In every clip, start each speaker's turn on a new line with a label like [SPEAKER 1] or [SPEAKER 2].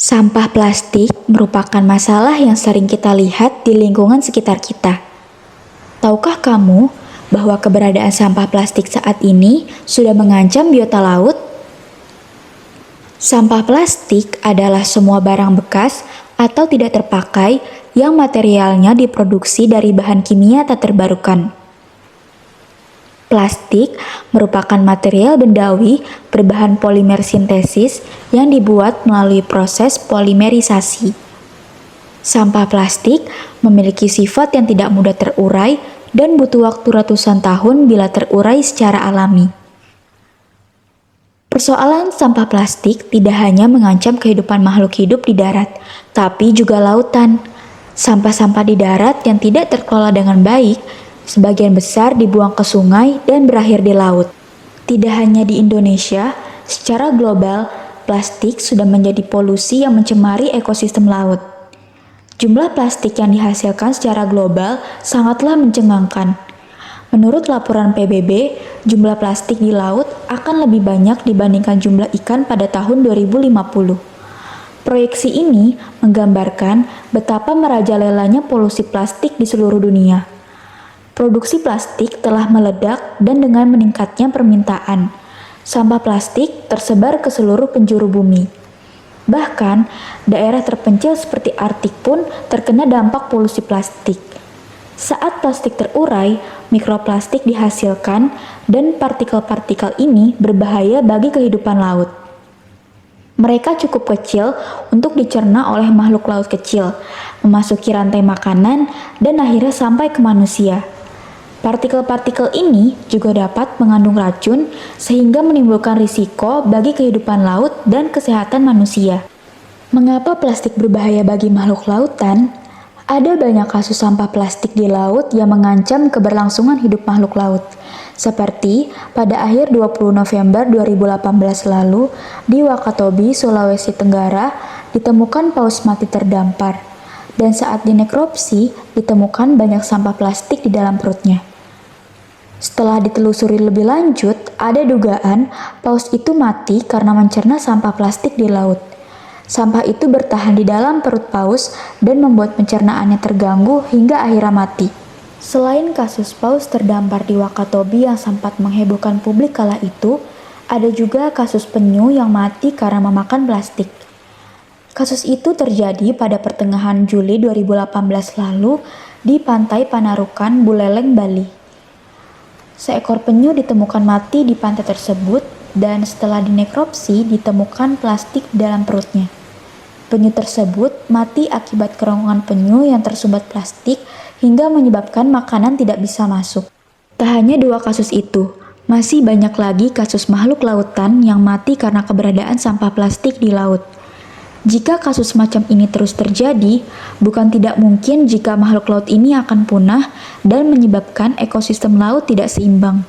[SPEAKER 1] Sampah plastik merupakan masalah yang sering kita lihat di lingkungan sekitar kita. Tahukah kamu bahwa keberadaan sampah plastik saat ini sudah mengancam biota laut? Sampah plastik adalah semua barang bekas atau tidak terpakai yang materialnya diproduksi dari bahan kimia tak terbarukan. Plastik merupakan material bendawi berbahan polimer sintesis yang dibuat melalui proses polimerisasi. Sampah plastik memiliki sifat yang tidak mudah terurai dan butuh waktu ratusan tahun bila terurai secara alami. Persoalan sampah plastik tidak hanya mengancam kehidupan makhluk hidup di darat, tapi juga lautan. Sampah-sampah di darat yang tidak terkelola dengan baik sebagian besar dibuang ke sungai dan berakhir di laut. Tidak hanya di Indonesia, secara global, plastik sudah menjadi polusi yang mencemari ekosistem laut. Jumlah plastik yang dihasilkan secara global sangatlah mencengangkan. Menurut laporan PBB, jumlah plastik di laut akan lebih banyak dibandingkan jumlah ikan pada tahun 2050. Proyeksi ini menggambarkan betapa merajalelanya polusi plastik di seluruh dunia. Produksi plastik telah meledak dan dengan meningkatnya permintaan, sampah plastik tersebar ke seluruh penjuru bumi. Bahkan, daerah terpencil seperti Arktik pun terkena dampak polusi plastik. Saat plastik terurai, mikroplastik dihasilkan dan partikel-partikel ini berbahaya bagi kehidupan laut. Mereka cukup kecil untuk dicerna oleh makhluk laut kecil, memasuki rantai makanan, dan akhirnya sampai ke manusia. Partikel-partikel ini juga dapat mengandung racun sehingga menimbulkan risiko bagi kehidupan laut dan kesehatan manusia. Mengapa plastik berbahaya bagi makhluk lautan? Ada banyak kasus sampah plastik di laut yang mengancam keberlangsungan hidup makhluk laut. Seperti pada akhir 20 November 2018 lalu di Wakatobi, Sulawesi Tenggara ditemukan paus mati terdampar. Dan saat dinekropsi ditemukan banyak sampah plastik di dalam perutnya. Setelah ditelusuri lebih lanjut, ada dugaan paus itu mati karena mencerna sampah plastik di laut. Sampah itu bertahan di dalam perut paus dan membuat pencernaannya terganggu hingga akhirnya mati. Selain kasus paus terdampar di Wakatobi yang sempat menghebohkan publik kala itu, ada juga kasus penyu yang mati karena memakan plastik. Kasus itu terjadi pada pertengahan Juli 2018 lalu di Pantai Panarukan, Buleleng, Bali. Seekor penyu ditemukan mati di pantai tersebut dan setelah dinekropsi ditemukan plastik di dalam perutnya. Penyu tersebut mati akibat kerongkongan penyu yang tersumbat plastik hingga menyebabkan makanan tidak bisa masuk. Tak hanya dua kasus itu, masih banyak lagi kasus makhluk lautan yang mati karena keberadaan sampah plastik di laut. Jika kasus semacam ini terus terjadi, bukan tidak mungkin jika makhluk laut ini akan punah dan menyebabkan ekosistem laut tidak seimbang.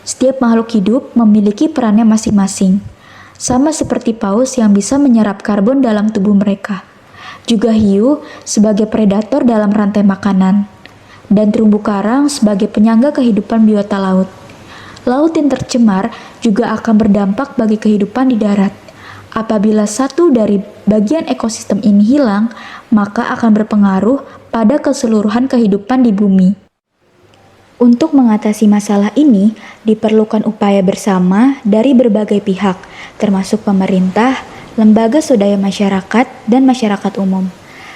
[SPEAKER 1] Setiap makhluk hidup memiliki perannya masing-masing, sama seperti paus yang bisa menyerap karbon dalam tubuh mereka. Juga hiu sebagai predator dalam rantai makanan, dan terumbu karang sebagai penyangga kehidupan biota laut. Laut yang tercemar juga akan berdampak bagi kehidupan di darat. Apabila satu dari bagian ekosistem ini hilang, maka akan berpengaruh pada keseluruhan kehidupan di bumi. Untuk mengatasi masalah ini, diperlukan upaya bersama dari berbagai pihak, termasuk pemerintah, lembaga swadaya masyarakat, dan masyarakat umum.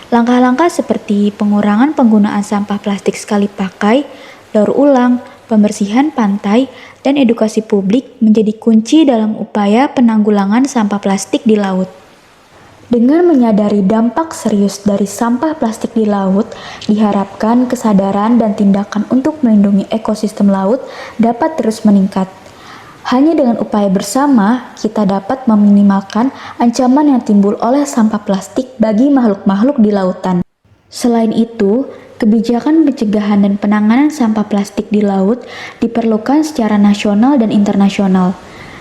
[SPEAKER 1] Langkah-langkah seperti pengurangan penggunaan sampah plastik sekali pakai, daur ulang, pembersihan pantai, dan edukasi publik menjadi kunci dalam upaya penanggulangan sampah plastik di laut. Dengan menyadari dampak serius dari sampah plastik di laut, diharapkan kesadaran dan tindakan untuk melindungi ekosistem laut dapat terus meningkat. Hanya dengan upaya bersama, kita dapat meminimalkan ancaman yang timbul oleh sampah plastik bagi makhluk-makhluk di lautan. Selain itu, kebijakan pencegahan dan penanganan sampah plastik di laut diperlukan secara nasional dan internasional,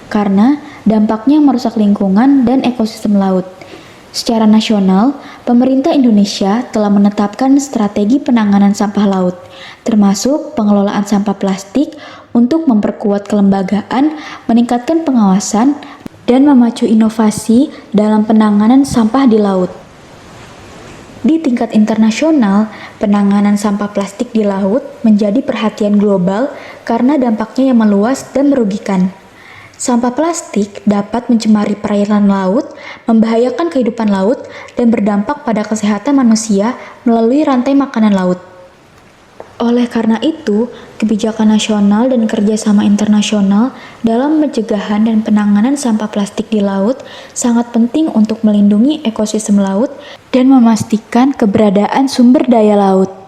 [SPEAKER 1] karena dampaknya merusak lingkungan dan ekosistem laut. Secara nasional, pemerintah Indonesia telah menetapkan strategi penanganan sampah laut, termasuk pengelolaan sampah plastik untuk memperkuat kelembagaan, meningkatkan pengawasan, dan memacu inovasi dalam penanganan sampah di laut. Di tingkat internasional, penanganan sampah plastik di laut menjadi perhatian global karena dampaknya yang meluas dan merugikan. Sampah plastik dapat mencemari perairan laut, membahayakan kehidupan laut, dan berdampak pada kesehatan manusia melalui rantai makanan laut. Oleh karena itu, kebijakan nasional dan kerjasama internasional dalam pencegahan dan penanganan sampah plastik di laut sangat penting untuk melindungi ekosistem laut dan memastikan keberadaan sumber daya laut.